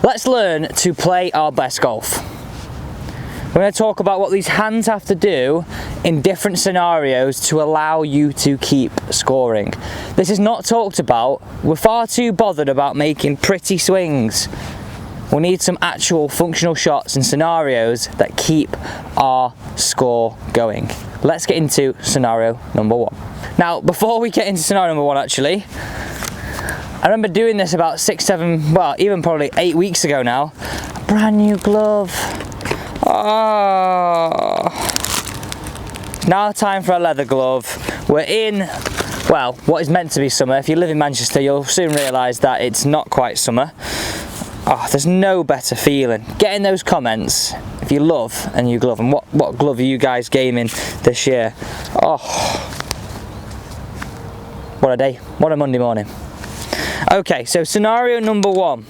Let's learn to play our best golf. We're going to talk about what these hands have to do in different scenarios to allow you to keep scoring. This is not talked about. We're far too bothered about making pretty swings. We need some actual functional shots and scenarios that keep our score going. Let's get into scenario number 1. Now, before we get into scenario number 1, actually, I remember doing this about 6, 7, well, even probably 8 weeks ago now. A brand new glove. Oh. Now time for a leather glove. We're in, well, what is meant to be summer. If you live in Manchester, you'll soon realise that it's not quite summer. Oh, there's no better feeling. Get in those comments if you love a new glove, and what glove are you guys gaming this year? Oh, what a day, what a Monday morning. Okay, so scenario number 1.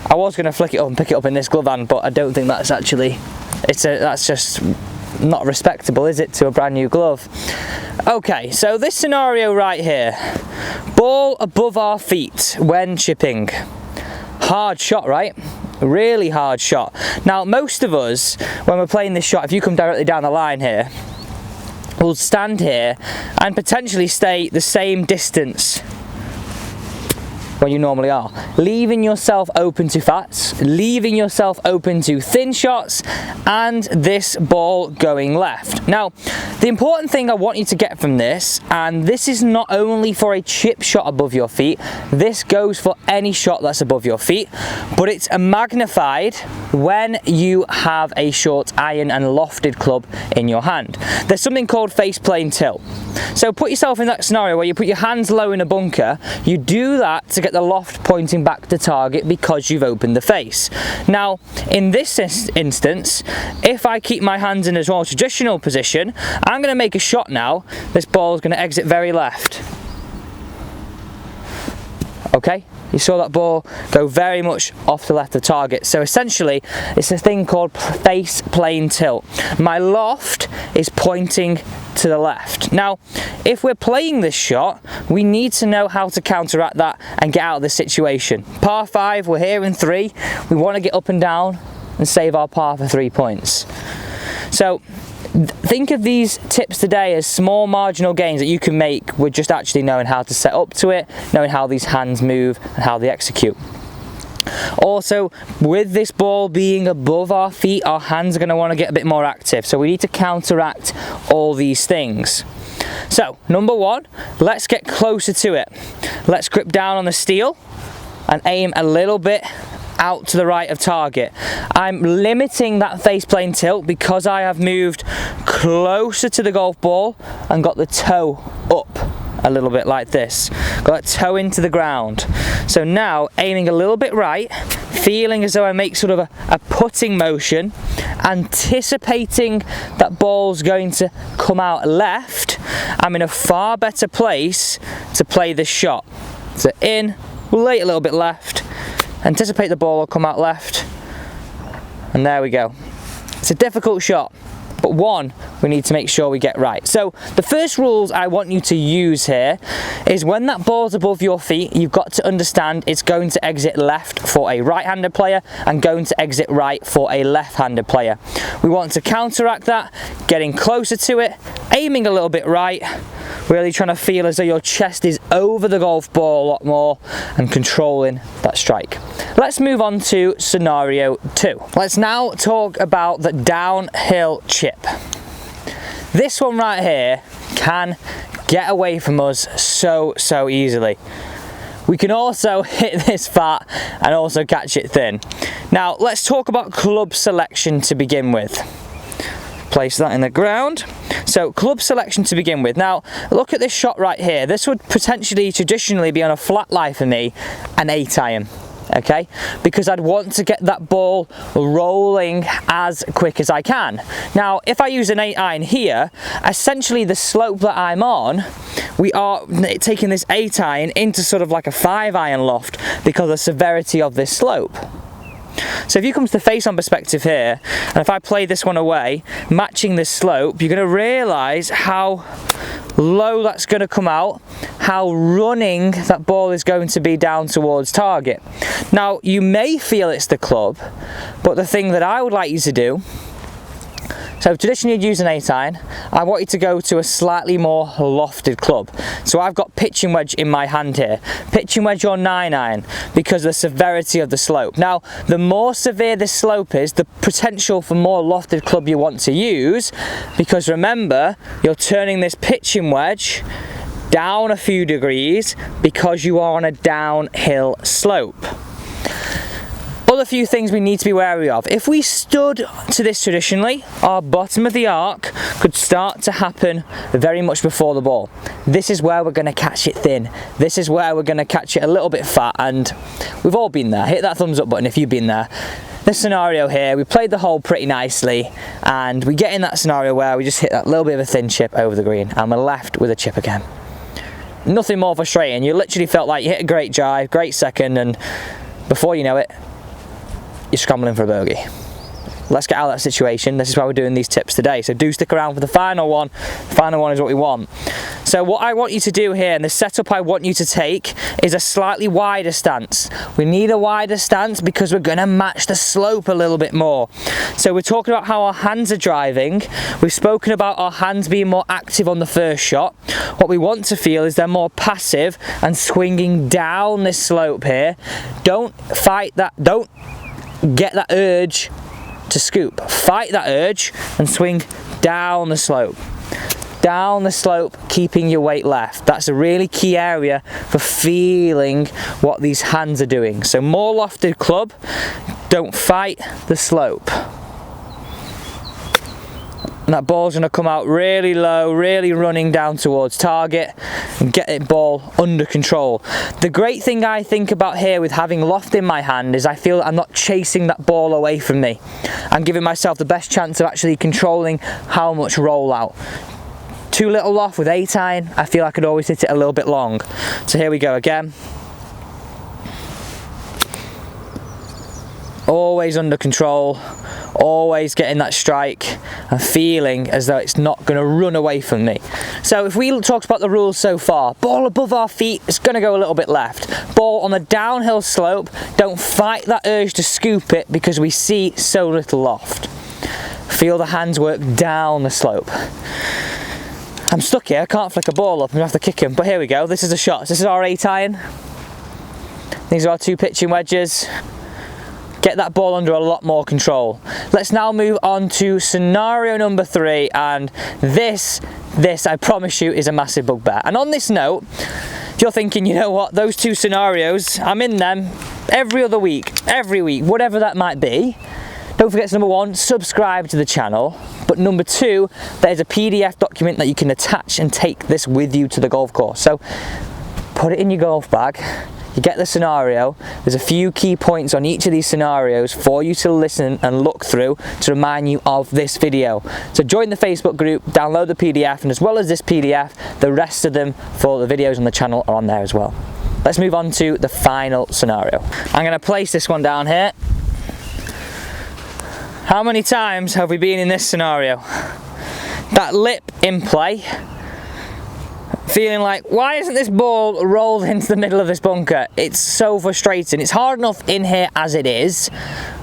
I was going to flick it up and pick it up in this glove hand, but I don't think that's actually, that's just not respectable, is it, to a brand new glove? Okay, so this scenario right here, ball above our feet when chipping. Hard shot, right? Really hard shot. Now, most of us, when we're playing this shot, if you come directly down the line here, we'll stand here and potentially stay the same distance when you normally are, leaving yourself open to fats, leaving yourself open to thin shots, and this ball going left. Now, the important thing I want you to get from this, and this is not only for a chip shot above your feet, this goes for any shot that's above your feet, but it's magnified when you have a short iron and lofted club in your hand. There's something called face plane tilt. So put yourself in that scenario where you put your hands low in a bunker. You do that to get the loft pointing back to target because you've opened the face. Now, in this instance, if I keep my hands in a more traditional position, I'm going to make a shot now. This ball is going to exit very left. Okay? You saw that ball go very much off the left of target. So essentially, it's a thing called face plane tilt. My loft is pointing to the left. Now, if we're playing this shot, we need to know how to counteract that and get out of this situation. Par 5, we're here in 3. We want to get up and down and save our par for 3 points. So, think of these tips today as small marginal gains that you can make with just actually knowing how to set up to it, knowing how these hands move and how they execute. Also, with this ball being above our feet, our hands are going to want to get a bit more active, so we need to counteract all these things. So, number 1, let's get closer to it. Let's grip down on the steel and aim a little bit out to the right of target. I'm limiting that face plane tilt because I have moved closer to the golf ball and got the toe up a little bit like this. Got that toe into the ground. So now aiming a little bit right, feeling as though I make sort of a putting motion, anticipating that ball's going to come out left. I'm in a far better place to play this shot. So in, lay it a little bit left, anticipate the ball will come out left, and there we go. It's a difficult shot, but one we need to make sure we get right. So the first rules I want you to use here is when that ball's above your feet, you've got to understand it's going to exit left for a right-handed player and going to exit right for a left-handed player. We want to counteract that, getting closer to it, aiming a little bit right, really trying to feel as though your chest is over the golf ball a lot more and controlling that strike. Let's move on to scenario 2. Let's now talk about the downhill chip. This one right here can get away from us so easily. We can also hit this fat and also catch it thin. Now let's talk about club selection to begin with. Place that in the ground. So club selection to begin with. Now look at this shot right here. This would potentially traditionally be on a flat lie for me, an 8-iron. Okay, because I'd want to get that ball rolling as quick as I can. Now if I use an 8-iron here, essentially the slope that I'm on, we are taking this 8-iron into sort of like a 5-iron loft because of the severity of this slope. So if you come to the face-on perspective here, and if I play this one away, matching this slope, you're going to realise how low that's going to come out, how running that ball is going to be down towards target. Now, you may feel it's the club, but the thing that I would like you to do, so traditionally you'd use an 8-iron, I want you to go to a slightly more lofted club. So I've got pitching wedge in my hand here, pitching wedge or 9-iron, because of the severity of the slope. Now, the more severe this slope is, the potential for more lofted club you want to use, because remember, you're turning this pitching wedge down a few degrees because you are on a downhill slope. Other few things we need to be wary of. If we stood to this traditionally, our bottom of the arc could start to happen very much before the ball. This is where we're going to catch it thin. This is where we're going to catch it a little bit fat, and we've all been there. Hit that thumbs up button if you've been there. This scenario here, we played the hole pretty nicely, and we get in that scenario where we just hit that little bit of a thin chip over the green, and we're left with a chip again. Nothing more frustrating. You literally felt like you hit a great drive, great second, and before you know it, you're scrambling for a bogey. Let's get out of that situation. This is why we're doing these tips today. So do stick around for the final one. The final one is what we want. So what I want you to do here, and the setup I want you to take, is a slightly wider stance. We need a wider stance because we're going to match the slope a little bit more. So we're talking about how our hands are driving. We've spoken about our hands being more active on the first shot. What we want to feel is they're more passive and swinging down this slope here. Don't fight that. Don't get that urge to scoop. Fight that urge and swing down the slope. Down the slope, keeping your weight left. That's a really key area for feeling what these hands are doing. So more lofted club, don't fight the slope. And that ball's going to come out really low, really running down towards target, and get it ball under control. The great thing I think about here with having loft in my hand is I feel that I'm not chasing that ball away from me. I'm giving myself the best chance of actually controlling how much rollout. Too little loft with 8-iron, I feel I could always hit it a little bit long. So here we go again. Always under control. Always getting that strike and feeling as though it's not going to run away from me. So if we talked about the rules so far, ball above our feet is going to go a little bit left. Ball on the downhill slope, don't fight that urge to scoop it because we see so little loft. Feel the hands work down the slope. I'm stuck here, I can't flick a ball up, I'm going to have to kick him, but here we go, this is a shot. This is our 8-iron. These are our 2 pitching wedges. Get that ball under a lot more control. Let's now move on to scenario number 3, and this I promise you is a massive bugbear. And on this note, if you're thinking, you know what, those 2 scenarios, I'm in them every week, whatever that might be, don't forget to, number 1, subscribe to the channel, but number 2, there's a PDF document that you can attach and take this with you to the golf course. So put it in your golf bag. You get the scenario, there's a few key points on each of these scenarios for you to listen and look through to remind you of this video. So join the Facebook group, download the PDF, and as well as this PDF, the rest of them for the videos on the channel are on there as well. Let's move on to the final scenario. I'm going to place this one down here. How many times have we been in this scenario? That lip in play. Feeling like, why isn't this ball rolled into the middle of this bunker? It's so frustrating. It's hard enough in here as it is,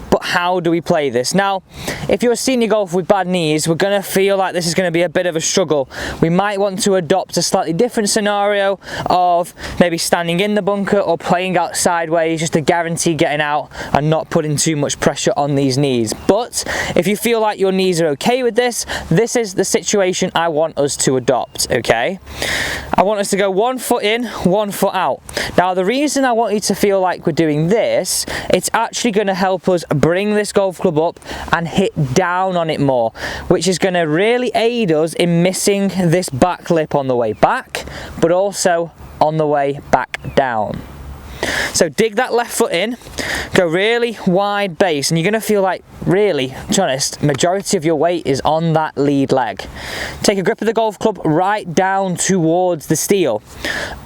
but how do we play this? Now, if you're a senior golfer with bad knees, we're going to feel like this is going to be a bit of a struggle. We might want to adopt a slightly different scenario of maybe standing in the bunker or playing out sideways just to guarantee getting out and not putting too much pressure on these knees. But if you feel like your knees are okay with this, this is the situation I want us to adopt, okay? I want us to go 1 foot in, 1 foot out. Now, the reason I want you to feel like we're doing this, it's actually going to help us bring this golf club up and hit down on it more, which is going to really aid us in missing this back lip on the way back, but also on the way back down. So dig that left foot in, go really wide base, and you're going to feel like, really, to be honest, majority of your weight is on that lead leg. Take a grip of the golf club right down towards the steel.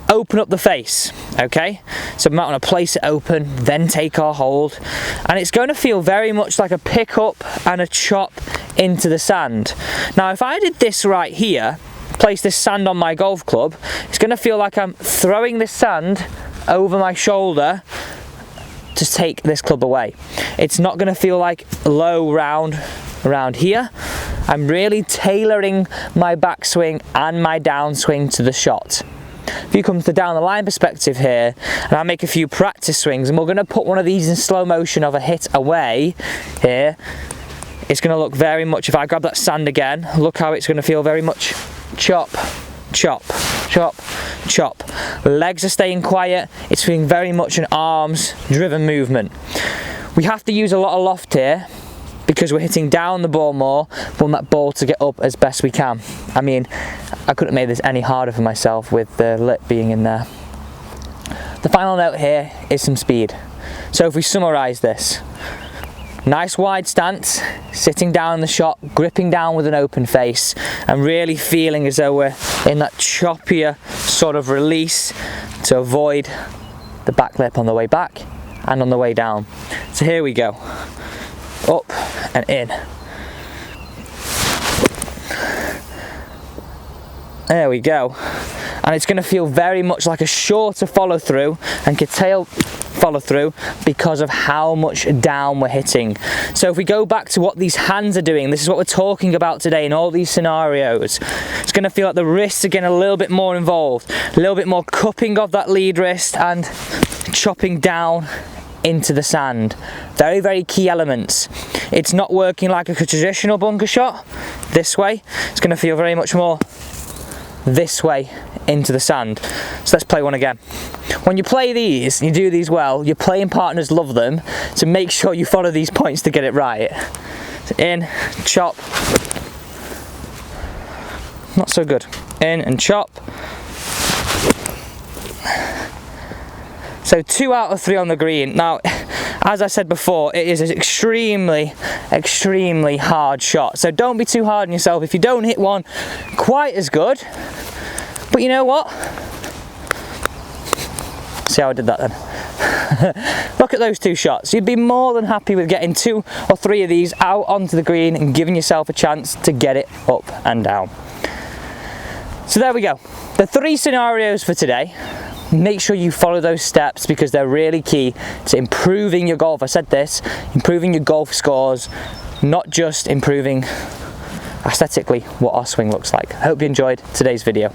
Open up the face, okay? So we might want to place it open, then take our hold, and it's going to feel very much like a pick up and a chop into the sand. Now, if I did this right here, place this sand on my golf club, it's going to feel like I'm throwing this sand over my shoulder to take this club away. It's not going to feel like low round around here. I'm really tailoring my backswing and my downswing to the shot. If you come to the down the line perspective here, and I make a few practice swings, and we're going to put one of these in slow motion of a hit away here, it's going to look very much, if I grab that sand again, look how it's going to feel very much chop, chop, chop, chop. Legs are staying quiet, it's feeling very much an arms driven movement. We have to use a lot of loft here because we're hitting down the ball more. We want that ball to get up as best we can. I mean, I couldn't have made this any harder for myself with the lip being in there. The final note here is some speed. So if we summarise this, nice wide stance, sitting down in the shot, gripping down with an open face, and really feeling as though we're in that choppier sort of release to avoid the back lip on the way back and on the way down. So here we go. Up and in. There we go. And it's going to feel very much like a shorter follow through and curtail follow through because of how much down we're hitting. So if we go back to what these hands are doing, this is what we're talking about today in all these scenarios. It's going to feel like the wrists are getting a little bit more involved, a little bit more cupping of that lead wrist and chopping down into the sand. Very, very key elements. It's not working like a traditional bunker shot this way. It's going to feel very much more this way into the sand. So let's play one again. When you play these, you do these well, your playing partners love them, so make sure you follow these points to get it right. So in, chop. Not so good. In and chop. So 2 out of 3 on the green. Now, as I said before, it is an extremely, extremely hard shot. So don't be too hard on yourself if you don't hit one quite as good. But you know what? See how I did that then? Look at those 2 shots. You'd be more than happy with getting 2 or 3 of these out onto the green and giving yourself a chance to get it up and down. So there we go. The 3 scenarios for today. Make sure you follow those steps because they're really key to improving your golf. I said this, improving your golf scores, not just improving aesthetically what our swing looks like. I hope you enjoyed today's video.